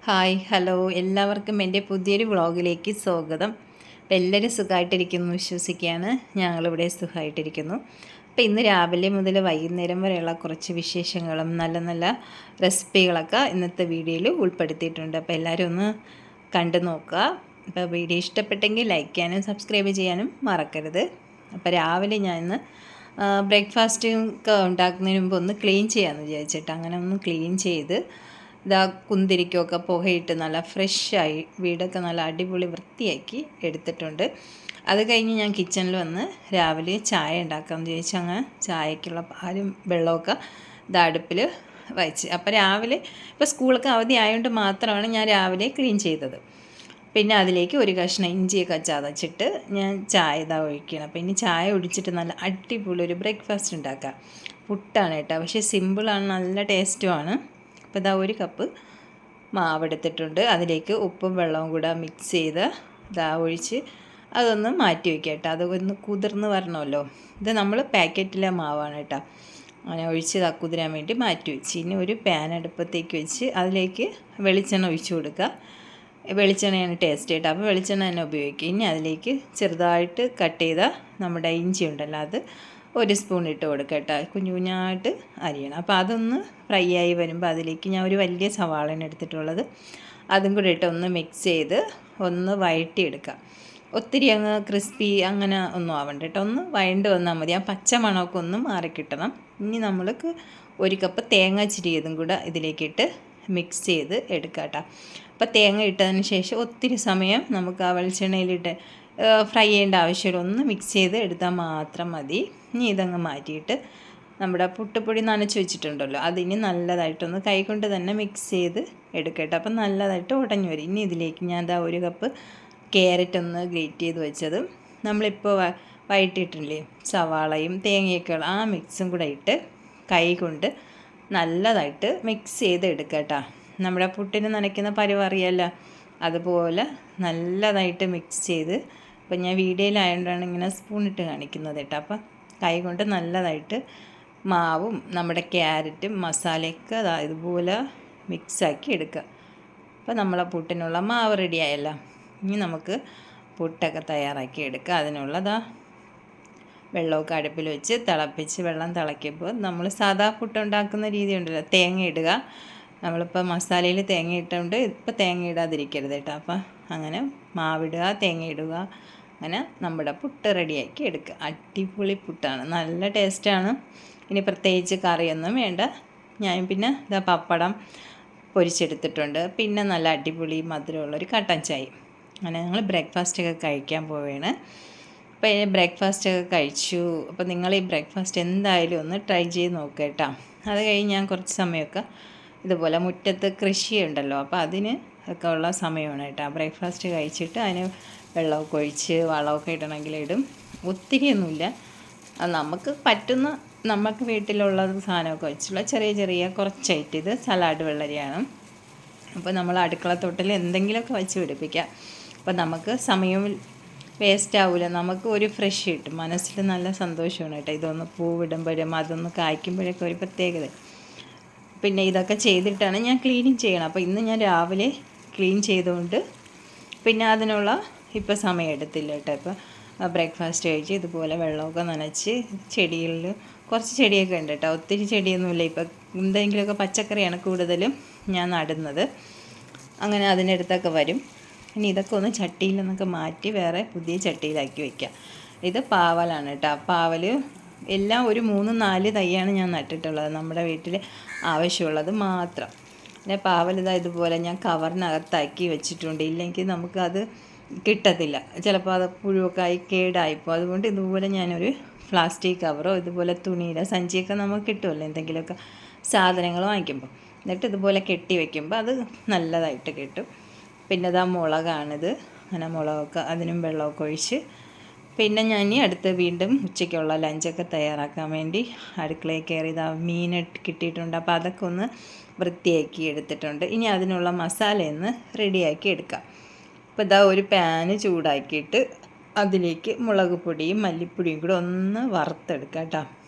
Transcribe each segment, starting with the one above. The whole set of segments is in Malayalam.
ഹായ് ഹലോ എല്ലാവർക്കും എൻ്റെ പുതിയൊരു വ്ളോഗിലേക്ക് സ്വാഗതം. അപ്പോൾ എല്ലാവരും സുഖമായിട്ടിരിക്കുന്നു വിശ്വസിക്കുകയാണ്. ഞങ്ങളിവിടെ സുഖമായിട്ടിരിക്കുന്നു. അപ്പോൾ ഇന്ന് രാവിലെ മുതൽ വൈകുന്നേരം വരെയുള്ള കുറച്ച് വിശേഷങ്ങളും നല്ല നല്ല റെസിപ്പികളൊക്കെ ഇന്നത്തെ വീഡിയോയിൽ ഉൾപ്പെടുത്തിയിട്ടുണ്ട്. അപ്പോൾ എല്ലാവരും ഒന്ന് കണ്ടു നോക്കുക. അപ്പോൾ വീഡിയോ ഇഷ്ടപ്പെട്ടെങ്കിൽ ലൈക്ക് ചെയ്യാനും സബ്സ്ക്രൈബ് ചെയ്യാനും മറക്കരുത്. അപ്പോൾ രാവിലെ ഞാൻ ഇന്ന് ബ്രേക്ക്ഫാസ്റ്റ് ഒക്കെ ഉണ്ടാക്കുന്നതിന് മുമ്പ് ഒന്ന് ക്ലീൻ ചെയ്യാമെന്ന് വിചാരിച്ചിട്ട് അങ്ങനെ ഒന്ന് ക്ലീൻ ചെയ്ത് ഇതാ കുന്തിരിക്കൊക്കെ പുകയിട്ട് നല്ല ഫ്രഷായി വീടൊക്കെ നല്ല അടിപൊളി വൃത്തിയാക്കി എടുത്തിട്ടുണ്ട്. അത് കഴിഞ്ഞ് ഞാൻ കിച്ചണിൽ വന്ന് രാവിലെ ചായ ഉണ്ടാക്കാമെന്ന് ചോദിച്ചാൽ അങ്ങനെ ചായക്കുള്ള പാലും വെള്ളമൊക്കെ ഇത് അടുപ്പിൽ വച്ച്. അപ്പോൾ രാവിലെ ഇപ്പോൾ സ്കൂളൊക്കെ അവധി ആയതുകൊണ്ട് മാത്രമാണ് ഞാൻ രാവിലെ ക്ലീൻ ചെയ്തത്. പിന്നെ അതിലേക്ക് ഒരു കഷ്ണം ഇഞ്ചിയൊക്കെ ചതച്ചിട്ട് ഞാൻ ചായ ഇതാ ഒഴിക്കണം. അപ്പോൾ ഇനി ചായ ഒഴിച്ചിട്ട് നല്ല അടിപൊളി ഒരു ബ്രേക്ക്ഫാസ്റ്റ് ഉണ്ടാക്കാം. പുട്ടാണ് കേട്ടോ, പക്ഷേ സിമ്പിളാണ്, നല്ല ടേസ്റ്റുമാണ്. അപ്പോൾ ഇതാ ഒരു കപ്പ് മാവ് എടുത്തിട്ടുണ്ട്. അതിലേക്ക് ഉപ്പും വെള്ളവും കൂടെ മിക്സ് ചെയ്ത് ഇതാ ഒഴിച്ച് അതൊന്ന് മാറ്റി വയ്ക്കുക കേട്ടോ. അതൊന്ന് കുതിർന്ന് വരണമല്ലോ. ഇത് നമ്മൾ പാക്കറ്റിലെ മാവാണ് കേട്ടോ. അങ്ങനെ ഒഴിച്ച് ഇതാ കുതിരാൻ വേണ്ടി മാറ്റി വെച്ച് ഇനി ഒരു പാൻ അടുപ്പത്തേക്ക് വെച്ച് അതിലേക്ക് വെളിച്ചെണ്ണ ഒഴിച്ച് കൊടുക്കുക. വെളിച്ചെണ്ണയാണ് ടേസ്റ്റ് കേട്ടോ, അപ്പോൾ വെളിച്ചെണ്ണ തന്നെ ഉപയോഗിക്കുക. ഇനി അതിലേക്ക് ചെറുതായിട്ട് കട്ട് ചെയ്ത നമ്മുടെ ഇഞ്ചി ഉണ്ടല്ലോ അത് ഒരു സ്പൂൺ ഇട്ട് കൊടുക്കുക കേട്ടോ. കുഞ്ഞു കുഞ്ഞായിട്ട് അരിയണം. അപ്പോൾ അതൊന്ന് ഫ്രൈ ആയി വരുമ്പോൾ അതിലേക്ക് ഞാൻ ഒരു വലിയ സവാളയാണ് എടുത്തിട്ടുള്ളത്. അതും കൂടി ഇട്ട് ഒന്ന് മിക്സ് ചെയ്ത് ഒന്ന് വഴറ്റിയെടുക്കുക. ഒത്തിരി അങ്ങ് ക്രിസ്പി അങ്ങനെ ഒന്നും ആവണ്ട കേട്ടോ, ഒന്ന് വഴണ്ട് വന്നാൽ മതി. ആ പച്ച മണമൊക്കെ ഒന്ന് മാറിക്കിട്ടണം. ഇനി നമ്മൾക്ക് ഒരു കപ്പ് തേങ്ങ ചിരിയതും കൂടെ ഇതിലേക്കിട്ട് മിക്സ് ചെയ്ത് എടുക്കുക കേട്ടോ. അപ്പോൾ തേങ്ങ ഇട്ടതിന് ശേഷം ഒത്തിരി സമയം നമുക്ക് ആ വെളിച്ചെണ്ണയിലിട്ട് ഫ്രൈ ചെയ്യേണ്ട ആവശ്യമില്ല, ഒന്ന് മിക്സ് ചെയ്ത് എടുത്താൽ മാത്രം മതി. ഇനി ഇതങ്ങ് മാറ്റിയിട്ട് നമ്മുടെ പുട്ടുപൊടി നനച്ച് വെച്ചിട്ടുണ്ടല്ലോ അതിന് നല്ലതായിട്ടൊന്ന് കൈകൊണ്ട് തന്നെ മിക്സ് ചെയ്ത് എടുക്കട്ടെ. അപ്പം നല്ലതായിട്ട് ഉടഞ്ഞു വരും. ഇനി ഇതിലേക്ക് ഞാൻ ദാ ഒരു കപ്പ് ക്യാരറ്റ് ഒന്ന് ഗ്രേറ്റ് ചെയ്ത് വെച്ചതും നമ്മളിപ്പോൾ വഴറ്റിയിട്ടില്ലേ സവാളയും തേങ്ങയൊക്കെ ആ മിക്സും കൂടെ ഇട്ട് കൈ കൊണ്ട് നല്ലതായിട്ട് മിക്സ് ചെയ്ത് എടുക്കട്ടോ. നമ്മുടെ പുട്ടിന് നനയ്ക്കുന്ന പരുവം അറിയാമല്ലോ, അതുപോലെ നല്ലതായിട്ട് മിക്സ് ചെയ്ത്. അപ്പോൾ ഞാൻ വീഡിയോയിലായതുകൊണ്ടാണ് ഇങ്ങനെ സ്പൂണിട്ട് കാണിക്കുന്നത് കേട്ടോ. അപ്പം കൈ കൊണ്ട് നല്ലതായിട്ട് മാവും നമ്മുടെ ക്യാരറ്റും മസാലയൊക്കെ ഇതുപോലെ മിക്സാക്കി എടുക്കുക. അപ്പോൾ നമ്മളെ പുട്ടിനുള്ള മാവ് റെഡി ആയല്ലോ. ഇനി നമുക്ക് പുട്ടൊക്കെ തയ്യാറാക്കി എടുക്കുക. അതിനുള്ളതാ വെള്ളമൊക്കെ അടുപ്പിൽ വെച്ച് തിളപ്പിച്ച് വെള്ളം തിളയ്ക്കുമ്പോൾ നമ്മൾ സാധാ പുട്ടുണ്ടാക്കുന്ന രീതി ഉണ്ടല്ലോ, തേങ്ങ ഇടുക. നമ്മളിപ്പോൾ മസാലയിൽ തേങ്ങ ഇട്ടുകൊണ്ട് ഇപ്പോൾ തേങ്ങ ഇടാതിരിക്കരുത് കേട്ടോ. അപ്പം അങ്ങനെ മാവിടുക, തേങ്ങ ഇടുക, അങ്ങനെ നമ്മുടെ പുട്ട് റെഡിയാക്കി എടുക്കുക. അടിപൊളി പുട്ടാണ്, നല്ല ടേസ്റ്റാണ്. ഇനി പ്രത്യേകിച്ച് കറിയൊന്നും വേണ്ട. ഞാൻ പിന്നെ ഇതാ പപ്പടം പൊരിച്ചെടുത്തിട്ടുണ്ട്. പിന്നെ നല്ല അടിപൊളി മധുരമുള്ളൊരു കട്ടൻ ചായ. അങ്ങനെ ഞങ്ങൾ ബ്രേക്ക്ഫാസ്റ്റൊക്കെ കഴിക്കാൻ പോവുകയാണ്. അപ്പോൾ ഈ ബ്രേക്ക്ഫാസ്റ്റൊക്കെ കഴിച്ചു. അപ്പോൾ നിങ്ങൾ ഈ ബ്രേക്ക്ഫാസ്റ്റ് എന്തായാലും ഒന്ന് ട്രൈ ചെയ്ത് നോക്കുക കേട്ടോ. അത് കഴിഞ്ഞ് ഞാൻ കുറച്ച് സമയമൊക്കെ ഇതുപോലെ മുറ്റത്ത് കൃഷിയുണ്ടല്ലോ, അപ്പോൾ അതിന് ഒക്കെ ഉള്ള സമയമാണ് കേട്ടോ. ബ്രേക്ക്ഫാസ്റ്റ് കഴിച്ചിട്ട് അതിന് വെള്ളമൊക്കെ ഒഴിച്ച് വളമൊക്കെ ഇടണമെങ്കിൽ ഇടും. ഒത്തിരിയൊന്നുമില്ല, നമുക്ക് പറ്റുന്ന നമുക്ക് വീട്ടിലുള്ളത് സാധനമൊക്കെ വെച്ചുള്ള ചെറിയ ചെറിയ കുറച്ചായിട്ട്. ഇത് സലാഡ് വെള്ളരിയാണ്. അപ്പോൾ നമ്മൾ അടുക്കളത്തോട്ടിൽ എന്തെങ്കിലുമൊക്കെ വെച്ച് പിടിപ്പിക്കാം. അപ്പോൾ നമുക്ക് സമയം വേസ്റ്റ് ആവില്ല, നമുക്ക് ഒരു ഫ്രഷ് കിട്ടും, മനസ്സിൽ നല്ല സന്തോഷമാണ് കേട്ടോ. ഇതൊന്ന് പൂവിടുമ്പോഴും അതൊന്ന് കായ്ക്കുമ്പോഴൊക്കെ ഒരു പ്രത്യേകത. പിന്നെ ഇതൊക്കെ ചെയ്തിട്ടാണ് ഞാൻ ക്ലീനിങ് ചെയ്യണം. അപ്പോൾ ഇന്ന് ഞാൻ രാവിലെ ക്ലീൻ ചെയ്തുകൊണ്ട് പിന്നെ അതിനുള്ള ഇപ്പോൾ സമയം എടുത്തില്ല കേട്ടോ. ഇപ്പോൾ ബ്രേക്ക്ഫാസ്റ്റ് കഴിച്ച് ഇതുപോലെ വെള്ളമൊക്കെ നനച്ച് ചെടികളിൽ കുറച്ച് ചെടിയൊക്കെ ഉണ്ട് കേട്ടോ, ഒത്തിരി ചെടിയൊന്നുമില്ല. ഇപ്പോൾ എന്തെങ്കിലുമൊക്കെ പച്ചക്കറിയാണ് കൂടുതലും ഞാൻ നടുന്നത്. അങ്ങനെ അതിനടുത്തൊക്കെ വരും. ഇനി ഇതൊക്കെ ഒന്ന് ചട്ടിയിൽ നിന്നൊക്കെ മാറ്റി വേറെ പുതിയ ചട്ടിയിലാക്കി വയ്ക്കുക. ഇത് പാവലാണ് കേട്ടോ. പാവൽ എല്ലാം ഒരു 3-4 തൈയാണ് ഞാൻ നട്ടിട്ടുള്ളത്, നമ്മുടെ വീട്ടിൽ ആവശ്യമുള്ളത് മാത്രം. പിന്നെ പാവലിതാ ഇതുപോലെ ഞാൻ കവറിനകത്താക്കി വെച്ചിട്ടുണ്ട്, ഇല്ലെങ്കിൽ നമുക്കത് കിട്ടത്തില്ല. ചിലപ്പോൾ അത് പുഴുവൊക്കെ ആയി കേടായിപ്പോൾ. അതുകൊണ്ട് ഇതുപോലെ ഞാനൊരു പ്ലാസ്റ്റിക് കവറോ ഇതുപോലെ തുണിയുടെ സഞ്ചിയൊക്കെ നമുക്ക് കിട്ടുമല്ലോ എന്തെങ്കിലുമൊക്കെ സാധനങ്ങൾ വാങ്ങിക്കുമ്പോൾ, എന്നിട്ട് ഇതുപോലെ കെട്ടി വയ്ക്കുമ്പോൾ അത് നല്ലതായിട്ട് കിട്ടും. പിന്നെ ഇതാ മുളകാണിത്. അങ്ങനെ മുളകൊക്കെ അതിനും വെള്ളമൊക്കെ ഒഴിച്ച് പിന്നെ ഞാൻ ഇനി അടുത്ത് വീണ്ടും ഉച്ചയ്ക്കുള്ള ലഞ്ചൊക്കെ തയ്യാറാക്കാൻ വേണ്ടി അടുക്കളയിൽ കയറി ഇതാ മീൻ കിട്ടിയിട്ടുണ്ട്. അപ്പോൾ അതൊക്കെ ഒന്ന് വൃത്തിയാക്കി എടുത്തിട്ടുണ്ട്. ഇനി അതിനുള്ള മസാലയൊന്ന് റെഡിയാക്കി എടുക്കാം. അപ്പോൾ ഇതാ ഒരു പാന് ചൂടാക്കിയിട്ട് അതിലേക്ക് മുളക് പൊടിയും മല്ലിപ്പൊടിയും കൂടെ ഒന്ന് വറുത്തെടുക്കാം കേട്ടോ.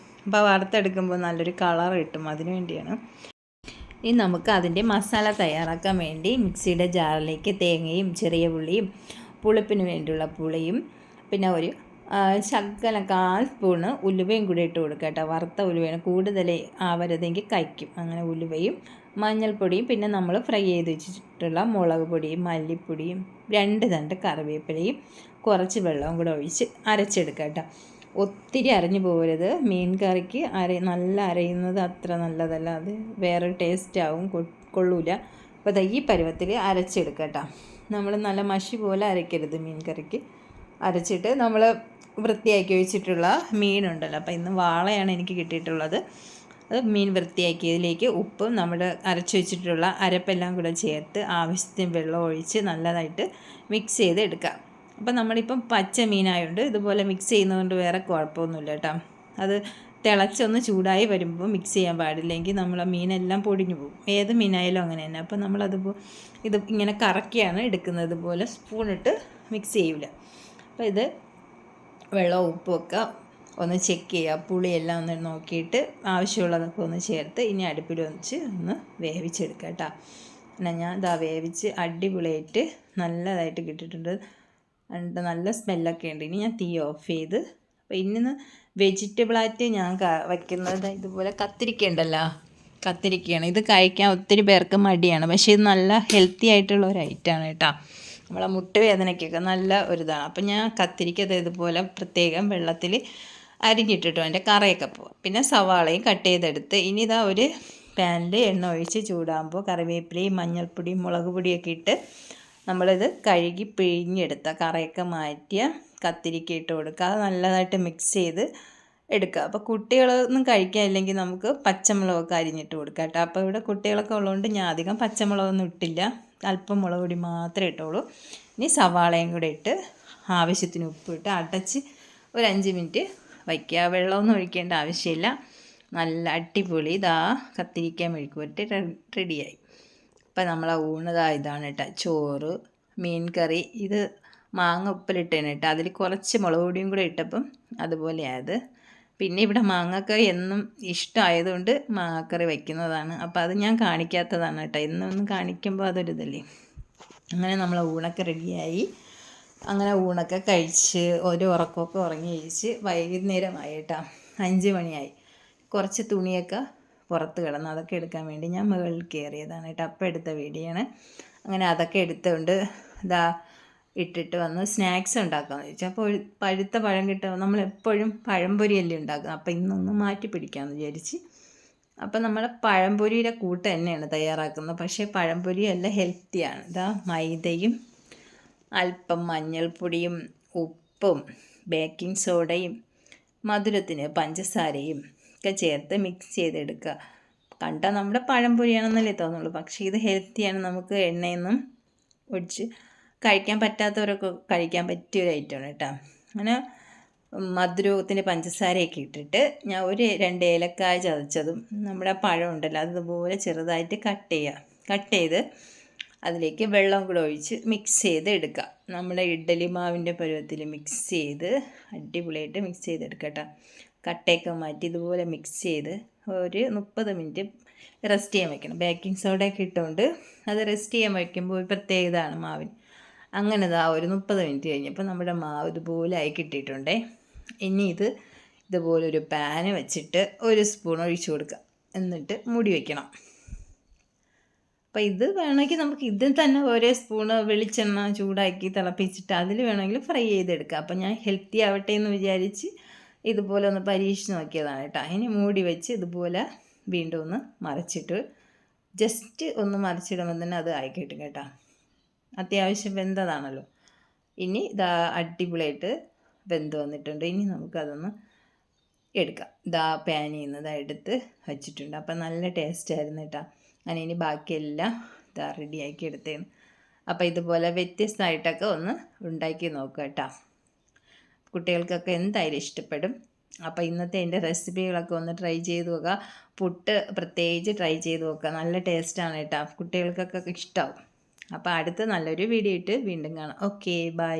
അപ്പോൾ വറുത്തെടുക്കുമ്പോൾ നല്ലൊരു കളർ കിട്ടും, അതിന് വേണ്ടിയാണ്. ഇനി നമുക്ക് അതിൻ്റെ മസാല തയ്യാറാക്കാൻ വേണ്ടി മിക്സിയുടെ ജാറിലേക്ക് തേങ്ങയും ചെറിയ ഉള്ളിയും പുളിപ്പിന് വേണ്ടിയുള്ള പുളിയും പിന്നെ ഒരു ശകലം 1/4 സ്പൂണ് ഉലുവയും കൂടി ഇട്ട് കൊടുക്കുക കേട്ടോ. വറുത്ത ഉലുവയാണ്, കൂടുതൽ ആവരുതെങ്കിൽ കഴിക്കും. അങ്ങനെ ഉലുവയും മഞ്ഞൾപ്പൊടിയും പിന്നെ നമ്മൾ ഫ്രൈ ചെയ്ത് വെച്ചിട്ടുള്ള മുളക് പൊടിയും മല്ലിപ്പൊടിയും 2 തണ്ട് കറിവേപ്പിലയും കുറച്ച് വെള്ളവും കൂടെ ഒഴിച്ച് അരച്ചെടുക്കുക കേട്ടോ. ഒത്തിരി അരഞ്ഞു പോകരുത്. മീൻ കറിക്ക് നല്ല അരയുന്നത് അത്ര നല്ലതല്ല, അത് വേറെ ടേസ്റ്റ് ആവും, കൊള്ളൂല. അപ്പോൾ ഈ പരുവത്തിൽ അരച്ചെടുക്കുക കേട്ടോ. നമ്മൾ നല്ല മഷി പോലെ അരയ്ക്കരുത് മീൻ കറിക്ക്. അരച്ചിട്ട് നമ്മൾ വൃത്തിയാക്കി വെച്ചിട്ടുള്ള മീനുണ്ടല്ലോ, അപ്പോൾ ഇന്ന് വാളയാണ് എനിക്ക് കിട്ടിയിട്ടുള്ളത്. അത് മീൻ വൃത്തിയാക്കിയതിലേക്ക് ഉപ്പും നമ്മൾ അരച്ച് വെച്ചിട്ടുള്ള അരപ്പെല്ലാം കൂടെ ചേർത്ത് ആവശ്യത്തിന് വെള്ളം ഒഴിച്ച് നല്ലതായിട്ട് മിക്സ് ചെയ്ത് എടുക്കുക. അപ്പോൾ നമ്മളിപ്പം പച്ച മീനായതുകൊണ്ട് ഇതുപോലെ മിക്സ് ചെയ്യുന്നതുകൊണ്ട് വേറെ കുഴപ്പമൊന്നുമില്ല കേട്ടോ. അത് തിളച്ചൊന്ന് ചൂടായി വരുമ്പോൾ മിക്സ് ചെയ്യാൻ പാടില്ലെങ്കിൽ നമ്മളെ മീനെല്ലാം പൊടിഞ്ഞു പോകും. ഏത് മീനായാലും അങ്ങനെ തന്നെ. അപ്പോൾ ഇത് ഇങ്ങനെ കറക്കിയാണ് എടുക്കുന്നത്, ഇതുപോലെ സ്പൂണിട്ട് മിക്സ് ചെയ്യില്ല. അപ്പോൾ ഇത് വെള്ളവും ഉപ്പുമൊക്കെ ഒന്ന് ചെക്ക് ചെയ്യുക, പുളിയെല്ലാം ഒന്ന് നോക്കിയിട്ട് ആവശ്യമുള്ളതൊക്കെ ഒന്ന് ചേർത്ത് ഇനി അടുപ്പിൽ വെച്ച് ഒന്ന് വേവിച്ചെടുക്കുക കേട്ടോ. പിന്നെ ഞാൻ വേവിച്ച് അടിപൊളിയായിട്ട് നല്ലതായിട്ട് കിട്ടിയിട്ടുണ്ട്. നല്ല സ്മെല്ലൊക്കെ ഉണ്ട്. ഇനി ഞാൻ തീ ഓഫ് ചെയ്ത്, അപ്പോൾ ഇന്ന് വെജിറ്റബിളായിട്ട് ഞാൻ വയ്ക്കുന്നത് ഇതുപോലെ കത്തിരിക്ക ഉണ്ടല്ലോ, കത്തിരിക്കയാണ്. ഇത് കഴിക്കാൻ ഒത്തിരി പേർക്ക് മടിയാണ്, പക്ഷേ ഇത് നല്ല ഹെൽത്തി ആയിട്ടുള്ള ഒരു ഐറ്റമാണ് കേട്ടോ. നമ്മളെ മുട്ടുവേദനയ്ക്കൊക്കെ നല്ല ഒരിതാണ്. അപ്പം ഞാൻ കത്തിരിക്ക ഇതുപോലെ പ്രത്യേകം വെള്ളത്തിൽ അരിഞ്ഞിട്ടിട്ടു അതിൻ്റെ കറയൊക്കെ പോവാം. പിന്നെ സവാളയും കട്ട് ചെയ്തെടുത്ത് ഇനി ഒരു പാനിൽ എണ്ണ ഒഴിച്ച് ചൂടാകുമ്പോൾ കറിവേപ്പിലയും മഞ്ഞൾപ്പൊടിയും മുളക് പൊടിയൊക്കെ ഇട്ട് നമ്മളിത് കഴുകി പിഴിഞ്ഞെടുത്ത കറയൊക്കെ മാറ്റിയ കത്തിരിക്ക ഇട്ട് കൊടുക്കുക. അത് നല്ലതായിട്ട് മിക്സ് ചെയ്ത് എടുക്കുക. അപ്പോൾ കുട്ടികളൊന്നും കഴിക്കാനില്ലെങ്കിൽ നമുക്ക് പച്ചമുളകൊക്കെ അരിഞ്ഞിട്ട് കൊടുക്കുക കേട്ടോ. അപ്പോൾ ഇവിടെ കുട്ടികളൊക്കെ ഉള്ളതുകൊണ്ട് ഞാൻ അധികം പച്ചമുളകൊന്നും ഇട്ടില്ല, അല്പം മുളക് പൊടി മാത്രമേ ഇട്ടുള്ളൂ. ഇനി സവാളയും കൂടെ ഇട്ട് ആവശ്യത്തിന് ഉപ്പിട്ട് അടച്ച് ഒരു 5 മിനിറ്റ് വയ്ക്കുക. വെള്ളമൊന്നും ഒഴിക്കേണ്ട ആവശ്യമില്ല. നല്ല അടിപൊളി കത്തിരിക്കാൻ മെഴുക്കുവരട്ടി റെഡിയായി. അപ്പം നമ്മളെ ഊണ് ഇതാണ് കേട്ടോ. ചോറ്, മീൻ കറി, ഇത് മാങ്ങ ഉപ്പിലിട്ടേനെ കേട്ടോ. അതിൽ കുറച്ച് മുളക് പൊടിയും കൂടെ ഇട്ടപ്പം അതുപോലെയായത്. പിന്നെ ഇവിടെ മാങ്ങക്കറി എന്നും ഇഷ്ടമായതുകൊണ്ട് മാങ്ങക്കറി വയ്ക്കുന്നതാണ്. അപ്പോൾ അത് ഞാൻ കാണിക്കാത്തതാണ് കേട്ടോ. എന്നൊന്നും കാണിക്കുമ്പോൾ അതൊരിതല്ലേ. അങ്ങനെ നമ്മളെ ഊണൊക്കെ റെഡിയായി. അങ്ങനെ ഊണൊക്കെ കഴിച്ച് ഒരു ഉറക്കമൊക്കെ ഉറങ്ങി കഴിച്ച് വൈകുന്നേരമായി കേട്ടോ. 5 മണിയായി. കുറച്ച് തുണിയൊക്കെ പുറത്ത് കിടന്നു, അതൊക്കെ എടുക്കാൻ വേണ്ടി ഞാൻ മുകളിൽ കയറിയതാണ് കേട്ടോ. അപ്പം എടുത്ത വീഡിയോയാണ്. അങ്ങനെ അതൊക്കെ എടുത്തുകൊണ്ട് ഇട്ടിട്ട് വന്ന് സ്നാക്സ് ഉണ്ടാക്കാമെന്ന് ചോദിച്ചു. അപ്പോൾ പഴുത്ത പഴം കിട്ടുമ്പോൾ നമ്മളെപ്പോഴും പഴംപൊരിയല്ലേ ഉണ്ടാക്കുന്നത്, അപ്പോൾ ഇന്നൊന്ന് മാറ്റി പിടിക്കാമെന്ന് വിചാരിച്ച്. അപ്പോൾ നമ്മൾ പഴംപൊരിയുടെ കൂട്ട് തന്നെയാണ് തയ്യാറാക്കുന്നത്, പക്ഷേ പഴംപൊരിയല്ല, ഹെൽത്തിയാണ്. മൈദയും അല്പം മഞ്ഞൾപ്പൊടിയും ഉപ്പും ബേക്കിംഗ് സോഡയും മധുരത്തിന് പഞ്ചസാരയും ഒക്കെ ചേർത്ത് മിക്സ് ചെയ്തെടുക്കുക. കണ്ടാൽ നമ്മുടെ പഴംപൊരിയാണെന്നല്ലേ തോന്നുള്ളൂ, പക്ഷേ ഇത് ഹെൽത്തിയാണ്. നമുക്ക് എണ്ണയൊന്നും ഒഴിച്ച് കഴിക്കാൻ പറ്റാത്തവരൊക്കെ കഴിക്കാൻ പറ്റിയൊരു ഐറ്റമാണ് കേട്ടോ. അങ്ങനെ മധുരത്തിന് പഞ്ചസാരയൊക്കെ ഇട്ടിട്ട് ഞാൻ 2 ഏലക്കായ ചതച്ചതും നമ്മുടെ പഴം ഉണ്ടല്ലോ അതുപോലെ ചെറുതായിട്ട് കട്ട് ചെയ്ത് അതിലേക്ക് വെള്ളം കൂടെ ഒഴിച്ച് മിക്സ് ചെയ്ത് എടുക്കുക. നമ്മുടെ ഇഡ്ഡലി മാവിൻ്റെ പരുവത്തിൽ മിക്സ് ചെയ്ത് അടിപൊളിയായിട്ട് മിക്സ് ചെയ്തെടുക്കുക കേട്ടോ. കട്ടയൊക്കെ മാറ്റി ഇതുപോലെ മിക്സ് ചെയ്ത് ഒരു 30 മിനിറ്റ് റെസ്റ്റ് ചെയ്യാൻ വയ്ക്കണം. ബേക്കിംഗ് സോഡയൊക്കെ ഇട്ടുകൊണ്ട് അത് റെസ്റ്റ് ചെയ്യാൻ വയ്ക്കുമ്പോൾ ഒരു പ്രത്യേകതയാണ് മാവിന്. അങ്ങനെ ഒരു 30 മിനിറ്റ് കഴിഞ്ഞപ്പോൾ നമ്മുടെ മാവ് ഇതുപോലെ ആയി കിട്ടിയിട്ടുണ്ടേ. ഇനി ഇതുപോലൊരു പാന് വെച്ചിട്ട് 1 സ്പൂൺ ഒഴിച്ച് കൊടുക്കുക, എന്നിട്ട് മൂടി വയ്ക്കണം. അപ്പോൾ ഇത് വേണമെങ്കിൽ നമുക്ക് ഇതിൽ തന്നെ 1 സ്പൂണ് വെളിച്ചെണ്ണ ചൂടാക്കി തിളപ്പിച്ചിട്ട് അതിൽ വേണമെങ്കിൽ ഫ്രൈ ചെയ്തെടുക്കുക. അപ്പോൾ ഞാൻ ഹെൽത്തി ആവട്ടെ എന്ന് വിചാരിച്ച് ഇതുപോലെ ഒന്ന് പരീക്ഷിച്ച് നോക്കിയതാണ് കേട്ടോ. ഇനി മൂടി വെച്ച് ഇതുപോലെ വീണ്ടും ഒന്ന് മറിച്ചിട്ട് ജസ്റ്റ് ഒന്ന് മറിച്ചിടുമ്പോൾ തന്നെ അത് ആയി കിട്ടും കേട്ടോ. അത്യാവശ്യം വെന്തതാണല്ലോ. ഇനി അടിപൊളിയായിട്ട് വെന്ത് വന്നിട്ടുണ്ട്. ഇനി നമുക്കതൊന്ന് എടുക്കാം. പാനിൽ നിന്ന് എടുത്ത് വെച്ചിട്ടുണ്ട്. അപ്പം നല്ല ടേസ്റ്റായിരുന്നു കേട്ടോ. അങ്ങനെ ഇനി ബാക്കിയെല്ലാം റെഡിയാക്കി എടുത്തേന്ന്. അപ്പോൾ ഇതുപോലെ വ്യത്യസ്തമായിട്ടൊക്കെ ഒന്ന് ഉണ്ടാക്കി നോക്കുക കേട്ടോ. കുട്ടികൾക്കൊക്കെ എന്തായാലും ഇഷ്ടപ്പെടും. അപ്പോൾ ഇന്നത്തെ എൻ്റെ റെസിപ്പികളൊക്കെ ഒന്ന് ട്രൈ ചെയ്ത് നോക്കുക. പുട്ട് പ്രത്യേകിച്ച് ട്രൈ ചെയ്ത് നോക്കുക, നല്ല ടേസ്റ്റാണ് കേട്ടോ. കുട്ടികൾക്കൊക്കെ ഇഷ്ടമാവും. അപ്പോൾ അടുത്ത നല്ലൊരു വീഡിയോ ഇട്ട് വീണ്ടും കാണാം. Okay, by.